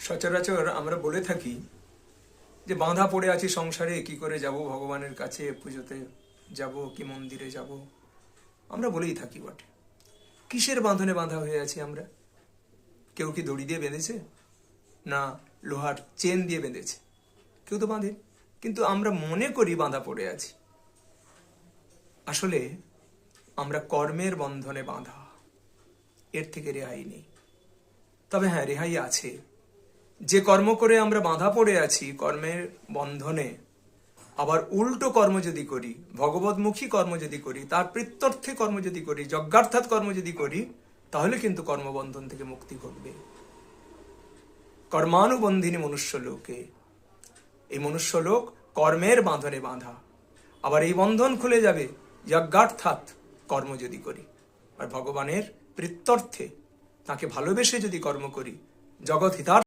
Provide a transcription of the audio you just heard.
সচরাচর আমরা বলে থাকি যে বাঁধা পড়ে আছি সংসারে, কি করে যাব ভগবানের কাছে, পুজোতে যাব কি মন্দিরে যাব, আমরা বলেই থাকি বটে। কিসের বাঁধনে বাঁধা হয়ে আছি আমরা? কেউ কি দড়ি দিয়ে বেঁধেছে, না লোহার চেন দিয়ে বেঁধেছে? কেউ তো বাঁধে, কিন্তু আমরা মনে করি বাঁধা পড়ে আছি। আসলে আমরা কর্মের বন্ধনে বাঁধা, এর থেকে রেহাই নেই। তবে হ্যাঁ, রেহাই আছে। যে কর্ম করে আমরা বাঁধা পড়ে আছি কর্মের বন্ধনে, আবার উল্টো কর্ম যদি করি, ভগবতমুখী কর্ম যদি করি, তার প্রত্যর্থে কর্ম যদি করি, যজ্ঞার্থাৎ কর্ম যদি করি, তাহলে কিন্তু কর্মবন্ধন থেকে মুক্তি ঘটবে। কর্মানুবন্ধিনী মনুষ্য লোকে, এই মনুষ্য লোক কর্মের বাঁধনে বাঁধা। আবার এই বন্ধন খুলে যাবে যজ্ঞার্থাৎ কর্ম যদি করি, আর ভগবানের প্রত্যর্থে তাকে ভালোবেসে যদি কর্ম করি, জগৎ হিতার্থে